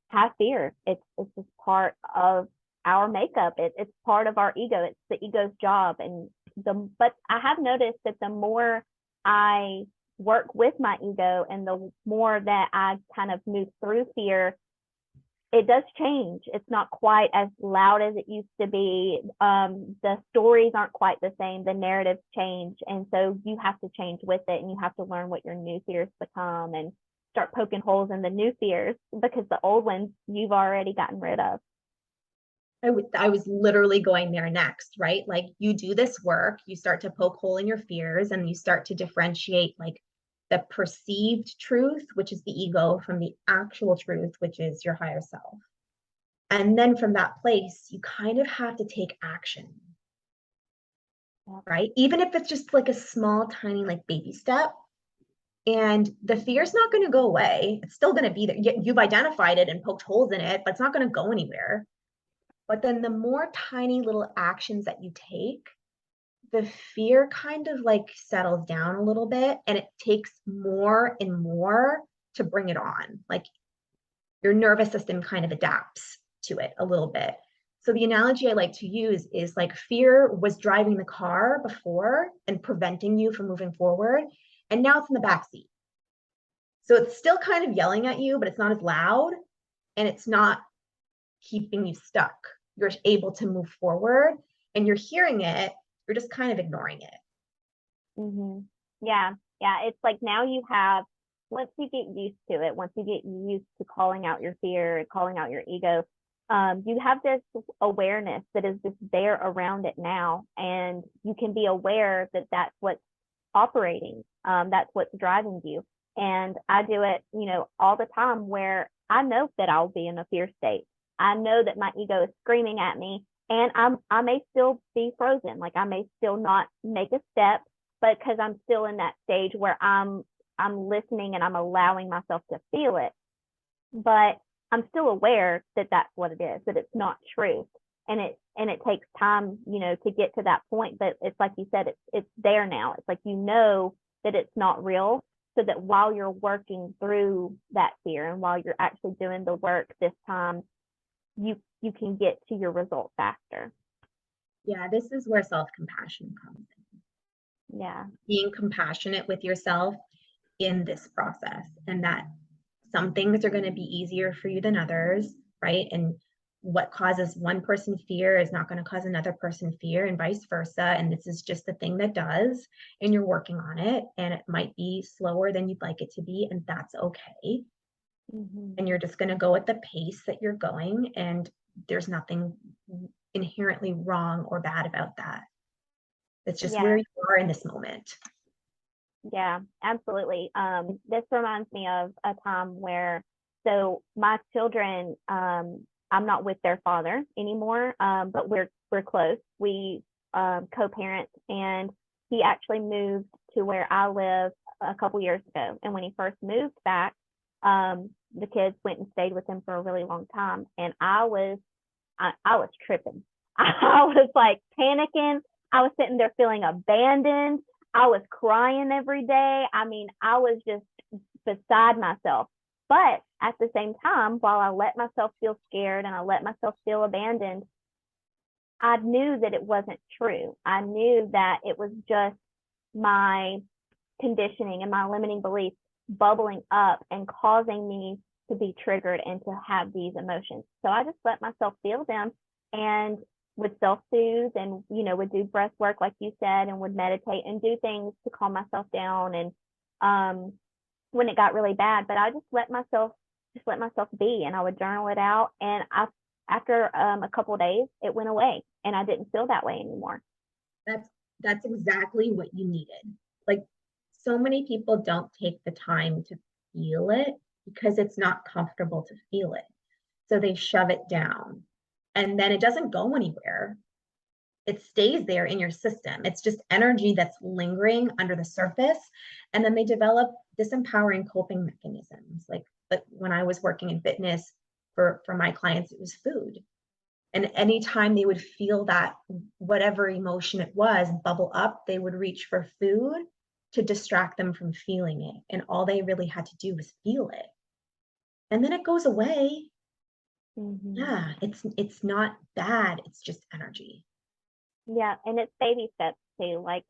have fear. It's just part of our makeup. It's part of our ego. It's the ego's job. But I have noticed that the more I work with my ego and the more that I kind of move through fear, it does change. It's not quite as loud as it used to be. The stories aren't quite the same. The narratives change. And so you have to change with it, and you have to learn what your new fears become and start poking holes in the new fears, because the old ones you've already gotten rid of. I was literally going there next, right? Like, you do this work, you start to poke hole in your fears, and you start to differentiate like the perceived truth, which is the ego, from the actual truth, which is your higher self. And then from that place, you kind of have to take action, right? Even if it's just like a small, tiny, like baby step. And the fear's not going to go away. It's still going to be there. You've identified it and poked holes in it, but it's not going to go anywhere. But then the more tiny little actions that you take, the fear kind of like settles down a little bit, and it takes more and more to bring it on. Like, your nervous system kind of adapts to it a little bit. So the analogy I like to use is like, fear was driving the car before and preventing you from moving forward. And now it's in the back seat. So it's still kind of yelling at you, but it's not as loud, and it's not keeping you stuck. You're able to move forward, and you're hearing it. You're just kind of ignoring it. Mm-hmm. Yeah. It's like, now you have, once you get used to it, once you get used to calling out your fear, calling out your ego, you have this awareness that is just there around it now, and you can be aware that that's what's operating. That's what's driving you. And I do it, all the time, where I know that I'll be in a fear state. I know that my ego is screaming at me, and I may still be frozen. Like, I may still not make a step, but because I'm still in that stage where I'm listening and I'm allowing myself to feel it. But I'm still aware that that's what it is, that it's not truth. And it takes time, to get to that point. But it's like you said, it's there now. It's like, that it's not real, so that while you're working through that fear and while you're actually doing the work this time, you can get to your result faster. Yeah, this is where self-compassion comes in. Yeah. Being compassionate with yourself in this process, and that some things are going to be easier for you than others, right? And what causes one person fear is not going to cause another person fear, and vice versa. And this is just the thing that does, and you're working on it, and it might be slower than you'd like it to be, and that's okay. Mm-hmm. And you're just going to go at the pace that you're going, and there's nothing inherently wrong or bad about that. It's just where you are in this moment. Yeah, absolutely. This reminds me of a time where, so my children, I'm not with their father anymore, but we're close. We co-parent, and he actually moved to where I live a couple years ago. And when he first moved back, the kids went and stayed with him for a really long time, and I was tripping. I was like panicking. I was sitting there feeling abandoned. I was crying every day. I mean, I was just beside myself. But at the same time, while I let myself feel scared and I let myself feel abandoned, I knew that it wasn't true. I knew that it was just my conditioning and my limiting beliefs bubbling up and causing me to be triggered and to have these emotions. So I just let myself feel them, and would self-soothe, and would do breath work like you said, and would meditate and do things to calm myself down. And when it got really bad, but I just let myself be, and I would journal it out. And after a couple of days, it went away, and I didn't feel that way anymore. That's exactly what you needed. Like, so many people don't take the time to feel it because it's not comfortable to feel it. So they shove it down, and then it doesn't go anywhere. It stays there in your system. It's just energy that's lingering under the surface. And then they develop disempowering coping mechanisms. Like when I was working in fitness for my clients, it was food. And anytime they would feel that, whatever emotion it was, bubble up, they would reach for food to distract them from feeling it. And all they really had to do was feel it. And then it goes away. Mm-hmm. Yeah, it's not bad. It's just energy. Yeah, and it's baby steps too. Like,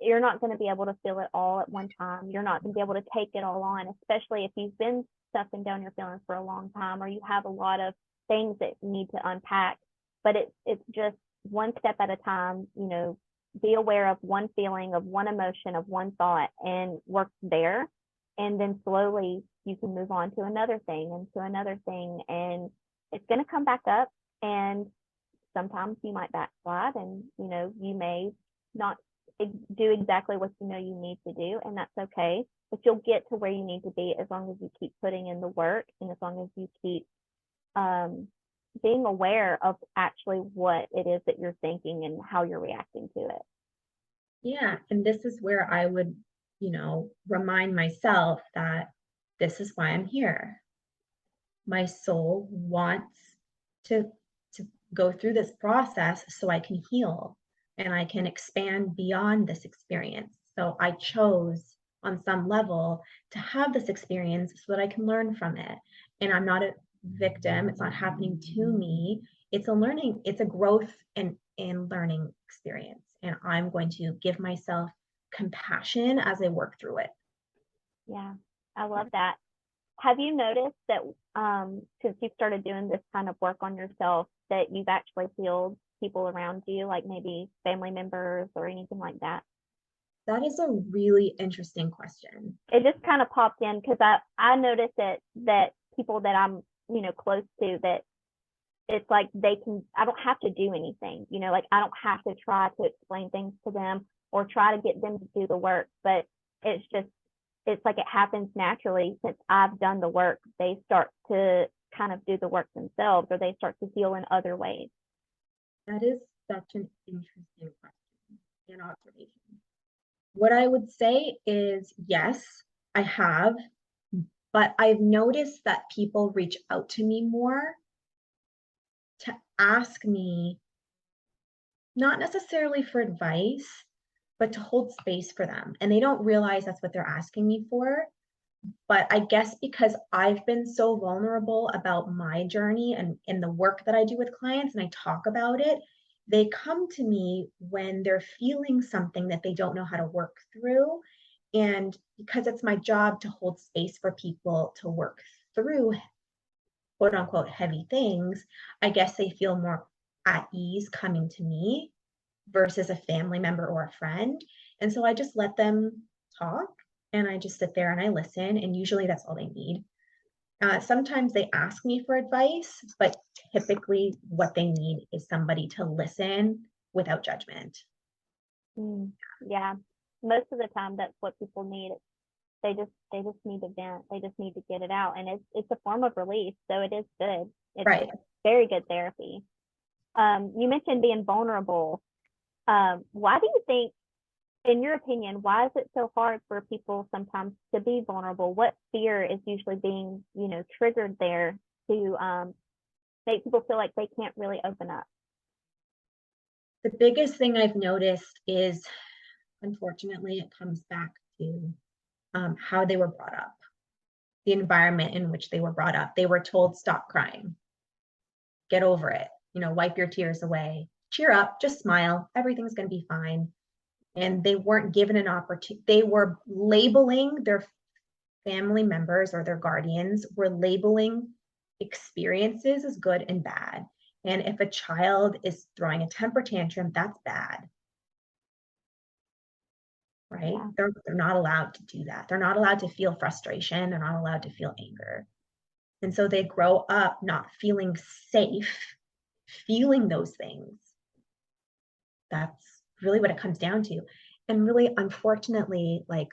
you're not going to be able to feel it all at one time. You're not going to be able to take it all on, especially if you've been stuffing down your feelings for a long time, or you have a lot of things that you need to unpack. But it's just one step at a time. You know, be aware of one feeling, of one emotion, of one thought, and work there. And then slowly you can move on to another thing and to another thing, and it's going to come back up. And sometimes you might backslide, and you may not do exactly what you need to do, and that's okay. But you'll get to where you need to be as long as you keep putting in the work, and as long as you keep being aware of actually what it is that you're thinking and how you're reacting to it. Yeah, and this is where I would, remind myself that this is why I'm here. My soul wants to go through this process so I can heal and I can expand beyond this experience. So I chose on some level to have this experience so that I can learn from it. And I'm not a victim. It's not happening to me. It's a learning, it's a growth and learning experience. And I'm going to give myself compassion as I work through it. Yeah, I love that. Have you noticed that since you started doing this kind of work on yourself, that you've actually healed people around you, like maybe family members or anything like that? That is a really interesting question. It just kind of popped in because I noticed that people that I'm close to, that it's like I don't have to do anything, like I don't have to try to explain things to them or try to get them to do the work, but it's like it happens naturally. Since I've done the work, they start to kind of do the work themselves, or they start to heal in other ways. That is such an interesting question and observation. What I would say is, yes, I have, but I've noticed that people reach out to me more to ask me, not necessarily for advice, but to hold space for them. And they don't realize that's what they're asking me for. But I guess because I've been so vulnerable about my journey and in the work that I do with clients, and I talk about it, they come to me when they're feeling something that they don't know how to work through. And because it's my job to hold space for people to work through quote unquote heavy things, I guess they feel more at ease coming to me versus a family member or a friend. And so I just let them talk, and I just sit there and I listen. And usually that's all they need. Sometimes they ask me for advice, but typically what they need is somebody to listen without judgment. Yeah, most of the time that's what people need. They just need to vent. They just need to get it out, and it's a form of release. So it is good. It's right. Very good therapy. You mentioned being vulnerable. Why do you think, in your opinion, why is it so hard for people sometimes to be vulnerable? What fear is usually being, triggered there to make people feel like they can't really open up? The biggest thing I've noticed is, unfortunately, it comes back to how they were brought up, the environment in which they were brought up. They were told, stop crying, get over it, wipe your tears away, cheer up, just smile, everything's going to be fine. And they weren't given an opportunity. They were labeling their family members, or their guardians were labeling experiences as good and bad. And if a child is throwing a temper tantrum, that's bad. right? Yeah. They're not allowed to do that. They're not allowed to feel frustration. They're not allowed to feel anger. And so they grow up not feeling safe, feeling those things. That's really what it comes down to. And really, unfortunately, like,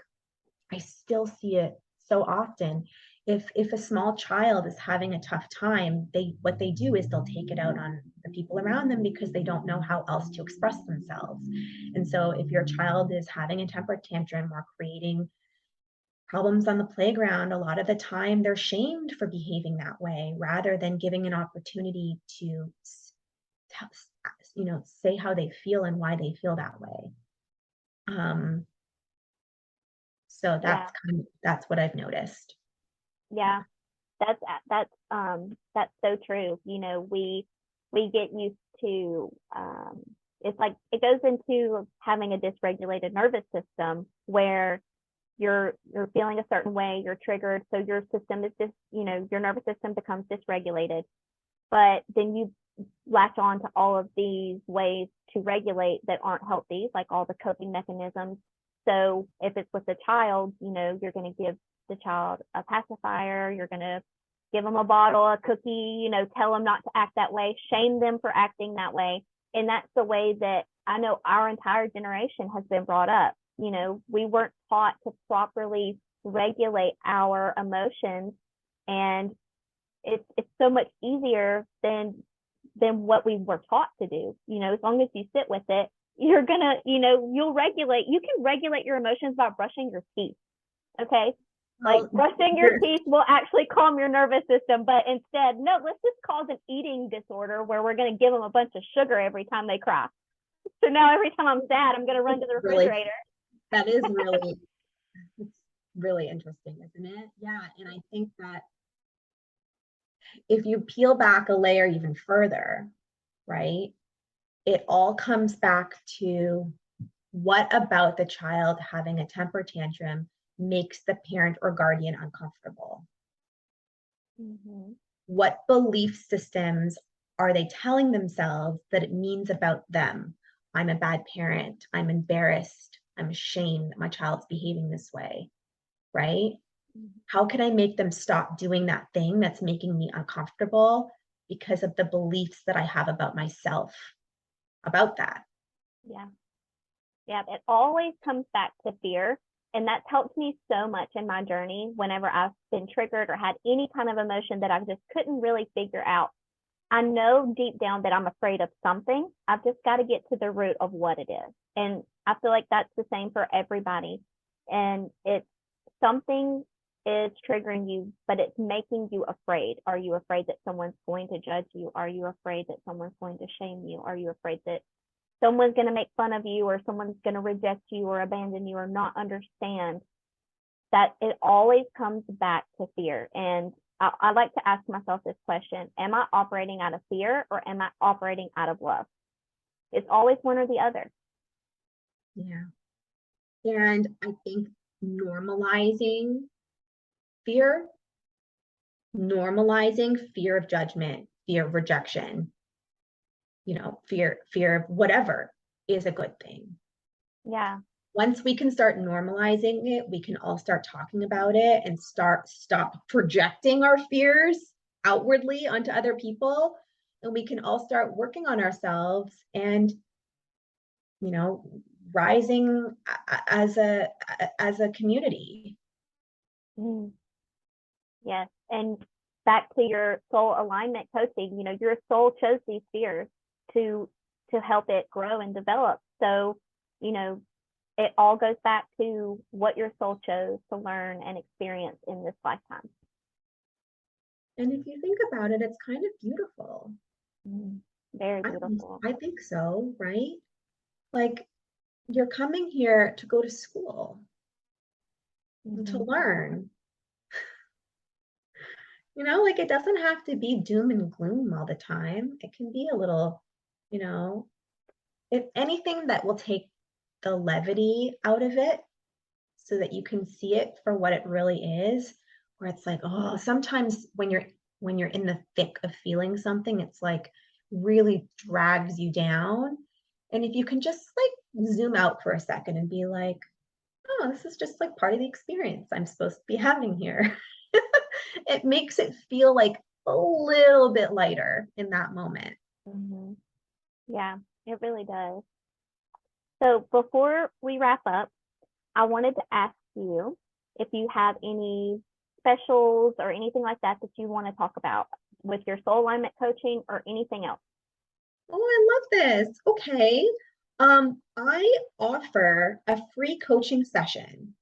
I still see it so often. If a small child is having a tough time, what they do is they'll take it out on the people around them because they don't know how else to express themselves. And so if your child is having a temper tantrum or creating problems on the playground, a lot of the time they're shamed for behaving that way rather than giving an opportunity to say how they feel and why they feel that way. So Yeah. that's what I've noticed. Yeah. That's so true. You know, we get used to it's like it goes into having a dysregulated nervous system where you're feeling a certain way, you're triggered, so your system is just, you know, your nervous system becomes dysregulated. But then you latch on to all of these ways to regulate that aren't healthy, like all the coping mechanisms. So if it's with a child, you know, you're going to give the child a pacifier, you're going to give them a bottle, a cookie, you know, tell them not to act that way, shame them for acting that way. And that's the way that I know our entire generation has been brought up. You know, we weren't taught to properly regulate our emotions, and it's so much easier than what we were taught to do. You know, as long as you sit with it, you're gonna, you know, you can regulate your emotions by brushing your teeth. Okay. Like brushing your teeth will actually calm your nervous system, but instead, no, let's just cause an eating disorder where we're going to give them a bunch of sugar every time they cry. So now every time I'm sad, I'm going to run to the refrigerator. That is really, it's really interesting, isn't it? Yeah. And I think that if you peel back a layer even further, right, it all comes back to what about the child having a temper tantrum makes the parent or guardian uncomfortable? Mm-hmm. What belief systems are they telling themselves that it means about them? I'm a bad parent. I'm embarrassed. I'm ashamed that my child's behaving this way, right? Mm-hmm. How can I make them stop doing that thing that's making me uncomfortable because of the beliefs that I have about myself about that? Yeah. Yeah, it always comes back to fear. And that's helped me so much in my journey whenever I've been triggered or had any kind of emotion that I just couldn't really figure out. I know deep down that I'm afraid of something. I've just got to get to the root of what it is. And I feel like that's the same for everybody. And it's something is triggering you, but it's making you afraid. Are you afraid that someone's going to judge you? Are you afraid that someone's going to shame you? Are you afraid that someone's going to make fun of you, or someone's going to reject you or abandon you or not understand? That it always comes back to fear. And I like to ask myself this question: am I operating out of fear or am I operating out of love? It's always one or the other. Yeah. And I think normalizing fear of judgment, fear of rejection, fear of whatever is a good thing. Yeah. Once we can start normalizing it, we can all start talking about it and stop projecting our fears outwardly onto other people. And we can all start working on ourselves and, rising as a community. Mm. Yes. And back to your soul alignment coaching, your soul chose these fears to help it grow and develop. So, it all goes back to what your soul chose to learn and experience in this lifetime. And if you think about it, it's kind of beautiful. Very beautiful. I think so, right? Like, you're coming here to go to school and to learn. Like, it doesn't have to be doom and gloom all the time. It can be a little, if anything that will take the levity out of it so that you can see it for what it really is, where it's like, oh, sometimes when you're in the thick of feeling something, it's like really drags you down. And if you can just like zoom out for a second and be like, no, this is just like part of the experience I'm supposed to be having here. It makes it feel like a little bit lighter in that moment. Mm-hmm. Yeah, it really does. So before we wrap up, I wanted to ask you if you have any specials or anything like that that you want to talk about with your soul alignment coaching or anything else. Oh, I love this. Okay. I offer a free coaching session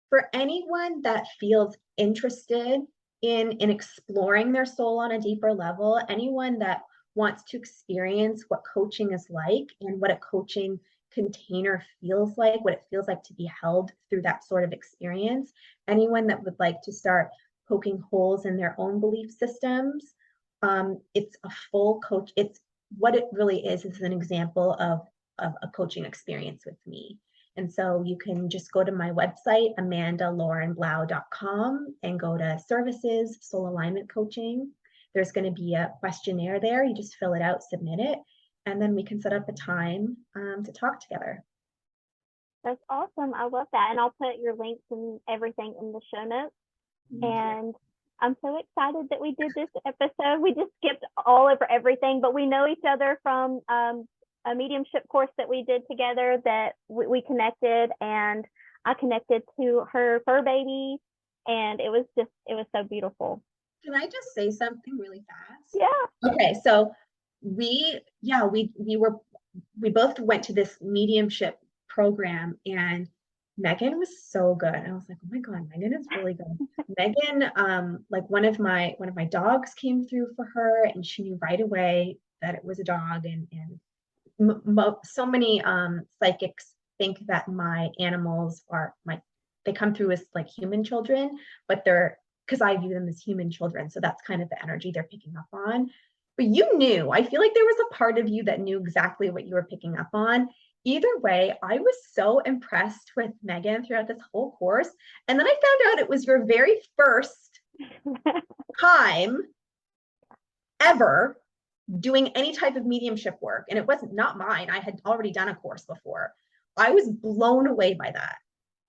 for anyone that feels interested in exploring their soul on a deeper level, anyone that wants to experience what coaching is like and what a coaching container feels like, what it feels like to be held through that sort of experience, anyone that would like to start poking holes in their own belief systems. It's a full coach. It's what it really is an example of a coaching experience with me. And so you can just go to my website, amandalaurenblau.com, and go to services, soul alignment coaching. There's going to be a questionnaire there. You just fill it out, submit it, and then we can set up a time to talk together. That's awesome. I love that. And I'll put your links and everything in the show notes. And I'm so excited that we did this episode. We just skipped all over everything, but we know each other from a mediumship course that we did together that we connected, and I connected to her fur baby, and it was so beautiful. Can I just say something really fast? Yeah. Okay, so we both went to this mediumship program, and Megan was so good. I was like, oh my God, Megan is really good. Megan, like one of my dogs came through for her, and she knew right away that it was a dog, and so many psychics think that my animals they come through as like human children, but they're, because I view them as human children. So that's kind of the energy they're picking up on. But I feel like there was a part of you that knew exactly what you were picking up on. Either way, I was so impressed with Megan throughout this whole course. And then I found out it was your very first time ever doing any type of mediumship work. And it wasn't not mine. I had already done a course before. I was blown away by that.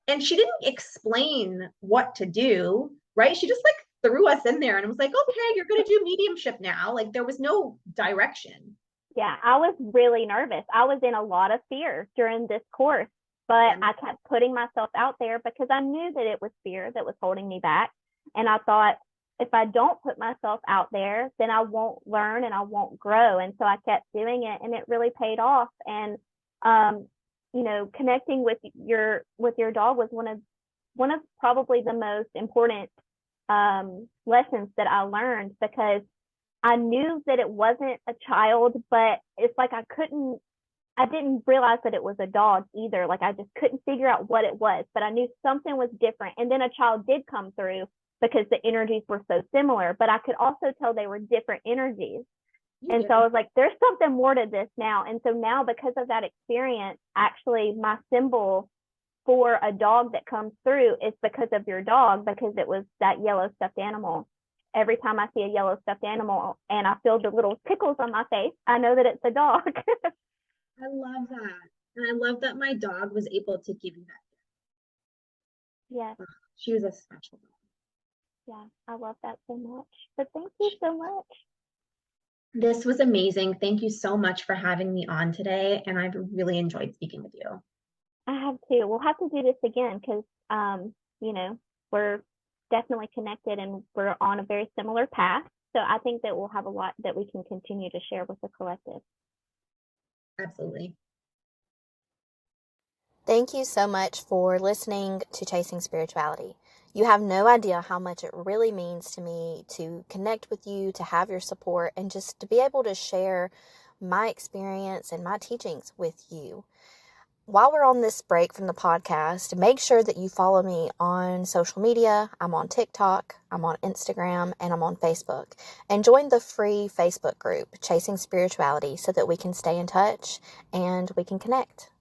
And she didn't explain what to do, right? She just like threw us in there and was like, okay, you're going to do mediumship now. Like there was no direction. Yeah, I was really nervous. I was in a lot of fear during this course, but I kept putting myself out there because I knew that it was fear that was holding me back. And I thought, if I don't put myself out there, then I won't learn and I won't grow. And so I kept doing it, and it really paid off. And connecting with your dog was one of probably the most important lessons that I learned, because I knew that it wasn't a child, but it's like I didn't realize that it was a dog either. Like I just couldn't figure out what it was, but I knew something was different. And then a child did come through because the energies were so similar, but I could also tell they were different energies. And so I was like, there's something more to this now. And so now, because of that experience, actually my symbol for a dog that comes through is because of your dog, because it was that yellow stuffed animal. Every time I see a yellow stuffed animal and I feel the little tickles on my face, I know that it's a dog. I love that. And I love that my dog was able to give you that. Yes. She was a special dog. Yeah, I love that so much. But thank you so much. This was amazing. Thank you so much for having me on today. And I've really enjoyed speaking with you. I have too. We'll have to do this again because, we're definitely connected and we're on a very similar path. So I think that we'll have a lot that we can continue to share with the collective. Absolutely. Thank you so much for listening to Chasing Spirituality. You have no idea how much it really means to me to connect with you, to have your support, and just to be able to share my experience and my teachings with you. While we're on this break from the podcast, make sure that you follow me on social media. I'm on TikTok, I'm on Instagram, and I'm on Facebook. And join the free Facebook group, Chasing Spirituality, so that we can stay in touch and we can connect.